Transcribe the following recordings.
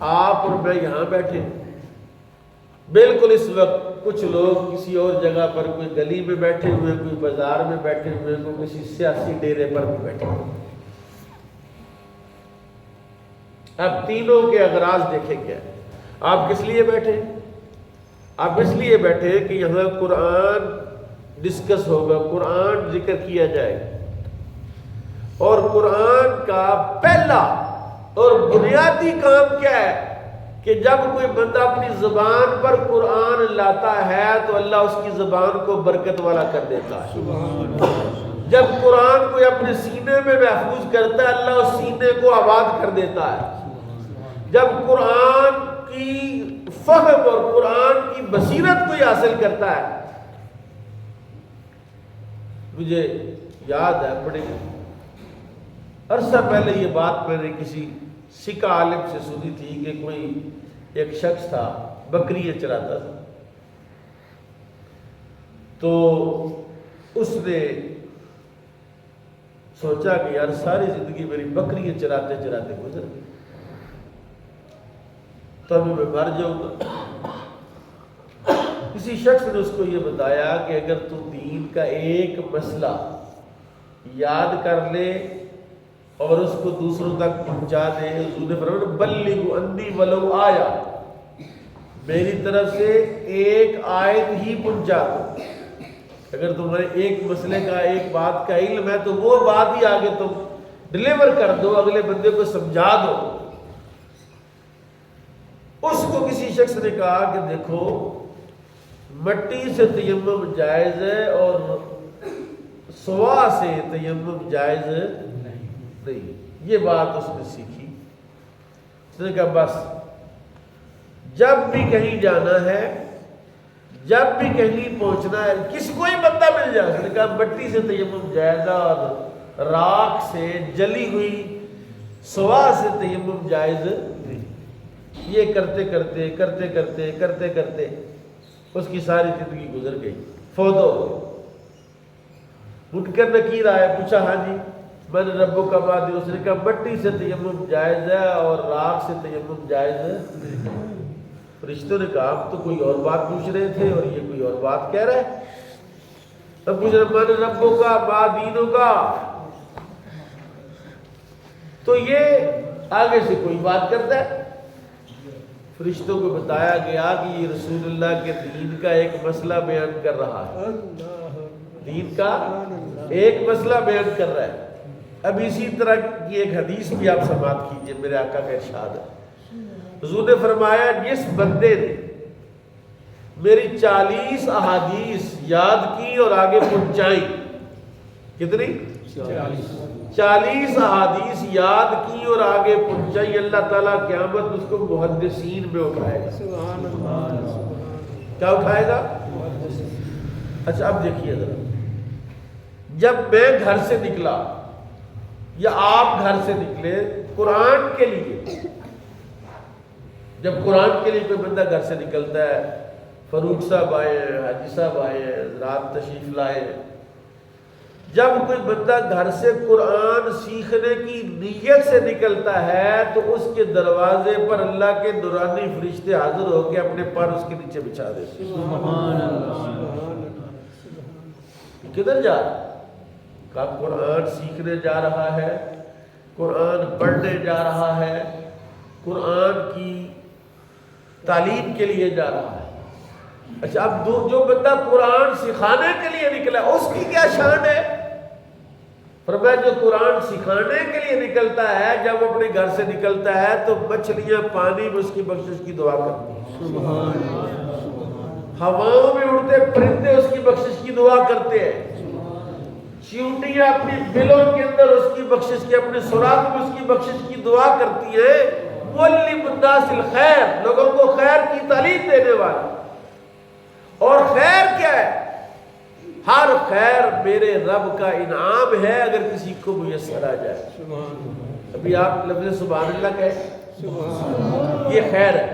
آپ اور میں یہاں بیٹھے، بالکل اس وقت کچھ لوگ کسی اور جگہ پر، کوئی گلی میں بیٹھے ہوئے، کوئی بازار میں بیٹھے ہوئے، کوئی کسی سیاسی ڈیرے پر بھی بیٹھے ہوئے۔ اب تینوں کے اغراض دیکھیں کیا ہے۔ آپ کس لیے بیٹھے؟ آپ اس لیے بیٹھے کہ یہاں قرآن ڈسکس ہوگا، قرآن ذکر کیا جائے گا، اور قرآن کا پہلا اور بنیادی کام کیا ہے کہ جب کوئی بندہ اپنی زبان پر قرآن لاتا ہے تو اللہ اس کی زبان کو برکت والا کر دیتا ہے۔ جب قرآن کوئی اپنے سینے میں محفوظ کرتا ہے، اللہ اس سینے کو آباد کر دیتا ہے۔ جب قرآن کی فہم اور قرآن کی بصیرت کوئی حاصل کرتا ہے، مجھے یاد ہے بڑے عرصہ پہلے یہ بات میں نے کسی سکھ عالم سے سنی تھی کہ کوئی ایک شخص تھا، بکریاں چراتا تھا، تو اس نے سوچا کہ یار ساری زندگی میری بکریاں چراتے چراتے گزر گئی، تو ابھی میں مر جاؤں گا۔ کسی شخص نے اس کو یہ بتایا کہ اگر تو دین کا ایک مسئلہ یاد کر لے اور اس کو دوسروں تک پہنچا دے، حضور نے فرمایا بلغوا انی ولو آیا، میری طرف سے ایک آیت ہی پہنچا دو۔ اگر تمہیں ایک مسئلے کا، ایک بات کا علم ہے تو وہ بات ہی آگے تم ڈلیور کر دو، اگلے بندے کو سمجھا دو۔ اس کو کسی شخص نے کہا کہ دیکھو مٹی سے تیمم جائز ہے اور سوا سے تیمم جائز نہیں، یہ بات اس نے سیکھی۔ اس نے کہا بس جب بھی کہیں جانا ہے، جب بھی کہیں پہنچنا ہے، کس کوئی بندہ مل جائے، اس نے کہا مٹی سے تیمم جائز اور راکھ سے جلی ہوئی سوا سے تیمم جائز نہیں۔ یہ کرتے کرتے کرتے کرتے کرتے کرتے اس کی ساری زندگی گزر گئی، فوت ہو گئی۔ منکر نکیر آئے، پوچھا ہاں جی من ربک کا بعد، اس نے کہا مٹی سے تیمم جائز ہے اور راکھ سے تیمم جائز ہے۔ فرشتوں نے کہا آپ تو کوئی اور بات پوچھ رہے تھے اور یہ کوئی اور بات کہہ رہے ہیں۔ اب پوچھ رہے من ربک کا ما دینوں کا، تو یہ آگے سے کوئی بات کرتا ہے۔ فرشتوں کو بتایا گیا کہ یہ رسول اللہ کے دین کا ایک مسئلہ بیان کر رہا ہے، دین کا ایک مسئلہ بیان کر رہا ہے۔ اب اسی طرح کی ایک حدیث بھی آپ سماعت کیجئے، میرے آقا کا ارشاد ہے، حضور نے فرمایا جس بندے نے میری 40 احادیث یاد کی اور آگے پہنچائی، کتنی؟ 40 احادیث یاد کی اور آگے پہنچائی، اللہ تعالیٰ قیامت اس کو محدثین میں اٹھائے گا۔ کیا اٹھائے گا؟ اچھا اب دیکھیے ذرا، جب میں گھر سے نکلا یا آپ گھر سے نکلے قرآن کے لیے، جب قرآن کے لیے کوئی بندہ گھر سے نکلتا ہے، فاروق صاحب آئے ہیں، حاجی صاحب آئے ہیں، رات تشریف لائے ہیں، جب کوئی بندہ گھر سے قرآن سیکھنے کی نیت سے نکلتا ہے تو اس کے دروازے پر اللہ کے نورانی فرشتے حاضر ہو کے اپنے پر اس کے نیچے بچھا دیتے ہیں۔ سبحان اللہ۔ کدھر جا رہا ہے؟ کہا قرآن سیکھنے جا رہا ہے، قرآن پڑھنے جا رہا ہے، قرآن کی تعلیم کے لیے جا رہا ہے۔ اچھا اب جو بندہ قرآن سکھانے کے لیے نکلا اس کی کیا شان ہے؟ فرمایا جو قرآن سکھانے کے لیے نکلتا ہے، جب وہ اپنے گھر سے نکلتا ہے تو مچھلیاں پانی میں اس کی بخشش کی دعا کرتی ہیں، سبحان اللہ۔ ہواؤں میں اڑتے پرندے اس کی بخشش کی دعا کرتے ہیں، چیونٹیاں اپنی بلوں کے اندر اس کی بخشش کی، اپنے سوراخ میں اس کی بخشش کی دعا کرتی ہیں۔ معلم الناس الخیر، لوگوں کو خیر کی تعلیم دینے والا۔ اور خیر کیا ہے؟ ہر خیر میرے رب کا انعام ہے اگر کسی کو میسر آ جائے۔ ابھی آپ لفظ سبحان اللہ کہے، یہ خیر ہے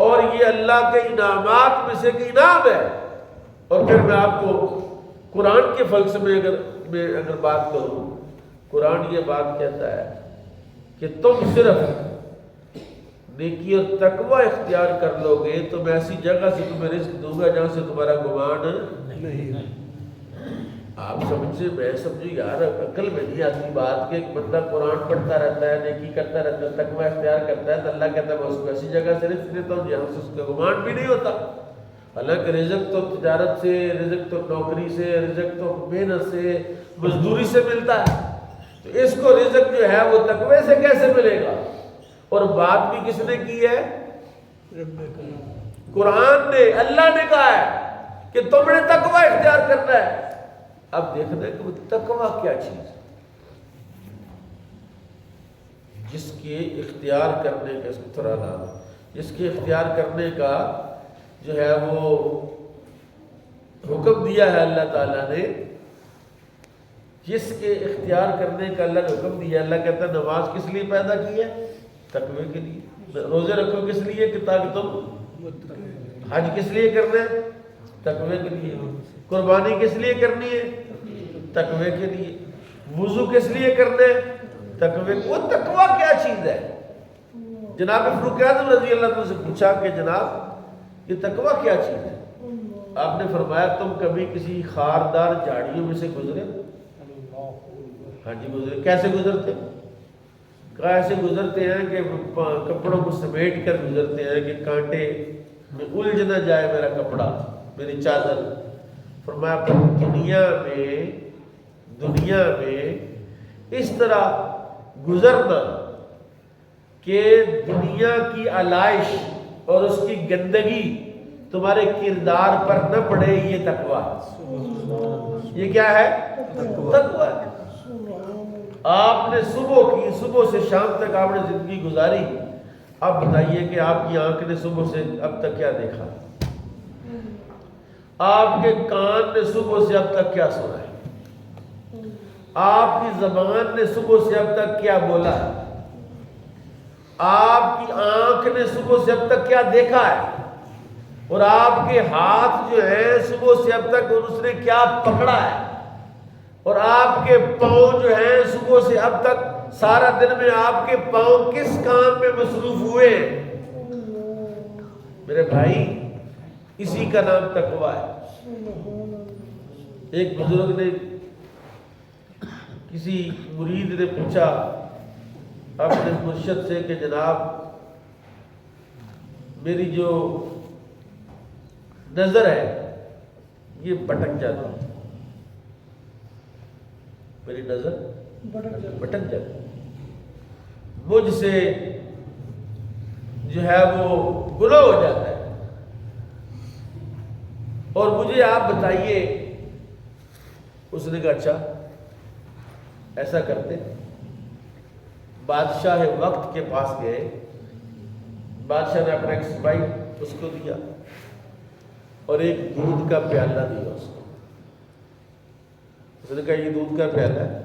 اور یہ اللہ کے انعامات میں سے ایک انعام ہے۔ اور پھر میں آپ کو قرآن کے فلسفے میں اگر بات کروں، قرآن یہ بات کہتا ہے کہ تم صرف نیکی اور تقوی اختیار کر لو گے تو میں ایسی جگہ سے تمہیں رزق دوں گا جہاں سے تمہارا گمان نہیں۔ آپ سمجھے، میں سمجھو یار، عقل میں نہیں آتی بات کہ ایک بندہ قرآن پڑھتا رہتا ہے، نیکی کرتا رہتا ہے، تقوی اختیار کرتا ہے تو اللہ کہتا ہے میں اس کو ایسی جگہ سے رزق دیتا ہوں جہاں سے اس کا گمان بھی نہیں ہوتا۔ حالانکہ رزق تو تجارت سے، رزق تو نوکری سے، رزق تو محنت سے، مزدوری سے ملتا ہے، تو اس کو رزق جو ہے وہ تقوی سے کیسے ملے گا؟ اور بات بھی کس نے کی ہے؟ قرآن نے، اللہ نے کہا ہے کہ تم نے تقوی اختیار کرنا ہے۔ اب دیکھنا ہے کہ وہ تقوی کیا چیز ہے جس کے اختیار کرنے کا، اس کو تھوڑا نام، جس کے اختیار کرنے کا جو ہے وہ حکم دیا ہے اللہ تعالیٰ نے، جس کے اختیار کرنے کا اللہ نے حکم دیا ہے۔ اللہ کہتا ہے نماز کس لیے پیدا کی ہے؟ تقوی کے لیے۔ روزے رکھو کس لیے؟ کہ تاکہ تم، حج کس لیے کرنا ہے؟ تقوی کے لیے۔ قربانی کس لیے کرنی ہے؟ تقوی کے لیے۔ وضو کس لیے کرنا ہے؟ تقوی۔ وہ تقوی کیا چیز ہے؟ جناب فاروق اعظم رضی اللہ عنہ سے پوچھا کہ جناب یہ تقوی کیا چیز ہے؟ آپ نے فرمایا تم کبھی کسی خاردار جھاڑیوں میں سے گزرے؟ ہاں جی گزرے۔ کیسے گزرتے؟ کہا ایسے گزرتے ہیں کہ کپڑوں کو سمیٹ کر گزرتے ہیں کہ کانٹے میں الجھ نہ جائے میرا کپڑا، میری چادر۔ فرمایا پر دنیا میں اس طرح گزرنا کہ دنیا کی علائش اور اس کی گندگی تمہارے کردار پر نہ پڑے، یہ تقوی ہے۔ یہ کیا ہے؟ تقوی ہے۔ آپ نے صبح کی، صبح سے شام تک آپ نے زندگی گزاری، اب بتائیے کہ آپ کی آنکھ نے صبح سے اب تک کیا دیکھا؟ آپ کے کان نے صبح سے اب تک کیا سنا ہے؟ آپ کی زبان نے صبح سے اب تک کیا بولا ہے؟ آپ کی آنکھ نے صبح سے اب تک کیا دیکھا ہے؟ اور آپ کے ہاتھ جو ہیں صبح سے اب تک اس نے کیا پکڑا ہے؟ اور آپ کے پاؤں جو ہیں صبح سے اب تک سارا دن میں آپ کے پاؤں کس کام میں مصروف ہوئے؟ میرے بھائی اسی کا نام تقوی ہے۔ ایک بزرگ نے، کسی مرید نے پوچھا اپنے مرشد سے کہ جناب میری جو نظر ہے یہ بھٹک جاتی ہے، میری نظر بھٹک جاتی ہے، مجھ سے جو ہے وہ گناہ ہو جاتا ہے، اور مجھے آپ بتائیے۔ اس نے کہا اچھا ایسا کرتے۔ بادشاہ وقت کے پاس گئے، بادشاہ نے اپنا ایک سپاہی اس کو دیا اور ایک دودھ کا پیالہ دیا اس کو۔ اس نے کہا یہ دودھ کا پیالہ ہے،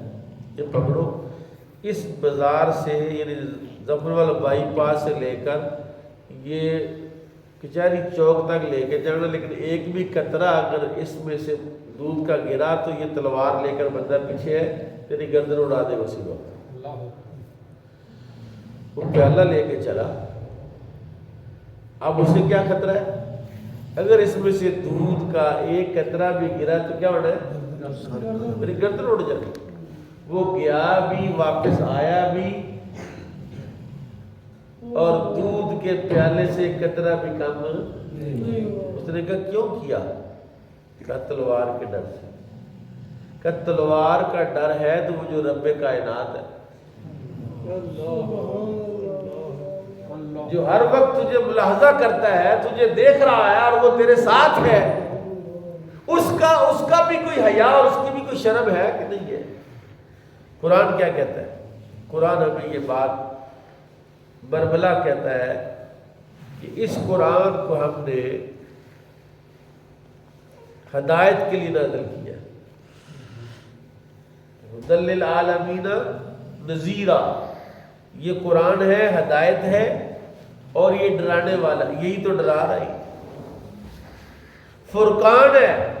یہ پکڑو، اس بازار سے یعنی ظفروال بائی پاس سے لے کر یہ کچہری چوک تک لے کے جانا، لیکن ایک بھی قطرہ اگر اس میں سے دودھ کا گرا تو یہ تلوار لے کر بندہ پیچھے ہے تیری گردن اڑا دے اسی وقت۔ وہ پیالہ لے کے چلا، اب اسے کیا خطرہ ہے؟ اگر اس میں سے دودھ کا ایک قطرہ بھی گرا تو کیا ہونا ہے؟ میری گردن اڑ جائے۔ وہ گیا بھی، واپس آیا بھی، اور دودھ کے پیالے سے ایک قطرہ بھی کم۔ اس نے کہا کیوں کیا؟ کہا تلوار کے ڈر سے۔ کہ تلوار کا ڈر ہے تو وہ جو رب کائنات ہے، جو ہر وقت تجھے ملاحظہ کرتا ہے، تجھے دیکھ رہا ہے اور وہ تیرے ساتھ ہے، اس کا بھی کوئی حیا اور اس کی بھی کوئی شرم ہے کہ نہیں ہے؟ قرآن کیا کہتا ہے؟ قرآن ہمیں یہ بات بربلا کہتا ہے کہ اس قرآن کو ہم نے ہدایت کے لیے نازل کیا، ہدی للعالمین نذیرا۔ یہ قرآن ہے، ہدایت ہے، اور یہ ڈرانے والا، یہی تو ڈرا رہا ہے۔ فرقان ہے،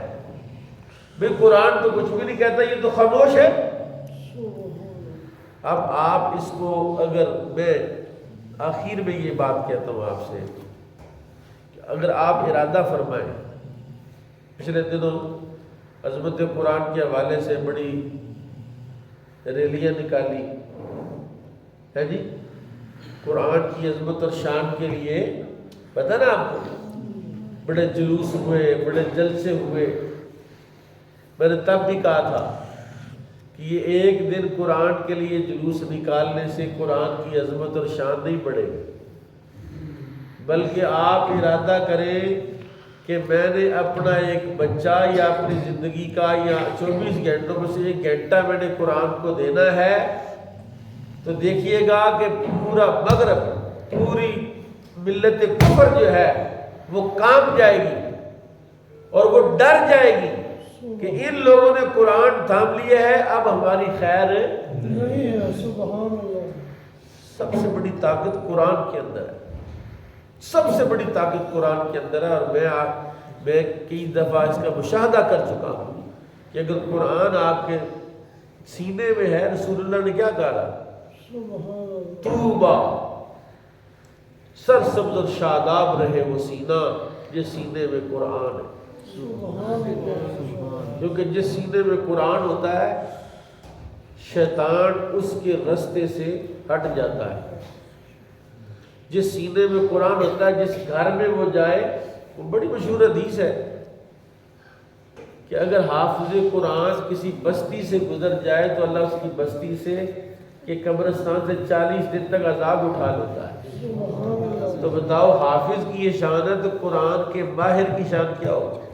بھئی قرآن تو کچھ بھی نہیں کہتا، یہ تو خاموش ہے۔ اب آپ اس کو اگر میں آخر میں یہ بات کہتا ہوں آپ سے کہ اگر آپ ارادہ فرمائیں، پچھلے دنوں عظمت قرآن کے حوالے سے بڑی ریلیاں نکالی ہے جی، قرآن کی عظمت اور شان کے لیے، پتہ نا آپ کو، بڑے جلوس ہوئے، بڑے جلسے ہوئے۔ میں نے تب بھی کہا تھا کہ یہ ایک دن قرآن کے لیے جلوس نکالنے سے قرآن کی عظمت اور شان نہیں بڑھے گی، بلکہ آپ ارادہ کریں کہ میں نے اپنا ایک بچہ یا اپنی زندگی کا یا 24 گھنٹوں میں سے 1 گھنٹہ میں نے قرآن کو دینا ہے، تو دیکھیے گا کہ پورا مغرب، پوری ملت کفر جو ہے وہ کام جائے گی اور وہ ڈر جائے گی کہ ان لوگوں نے قرآن تھام لیا ہے، اب ہماری خیر نہیں ہے۔ سبحان اللہ۔ سب سے بڑی طاقت قرآن کے اندر ہے، سب سے بڑی طاقت قرآن کے اندر ہے۔ اور میں کئی دفعہ اس کا مشاہدہ کر چکا ہوں کہ اگر قرآن آپ کے سینے میں ہے، رسول اللہ نے کیا کہا؟ طوبیٰ، سرسبز اور شاداب رہے وہ سینہ جس سینے میں قرآن ہے، کیونکہ جس سینے میں قرآن ہوتا ہے شیطان اس کے رستے سے ہٹ جاتا ہے۔ جس سینے میں قرآن ہوتا ہے، جس گھر میں وہ جائے، وہ بڑی مشہور حدیث ہے کہ اگر حافظ قرآن کسی بستی سے گزر جائے تو اللہ اس کی بستی سے کہ قبرستان سے 40 دن تک عذاب اٹھا لیتا ہے۔ تو بتاؤ، حافظ کی یہ شان ہے تو قرآن کے ماہر کی شان کیا ہوگی؟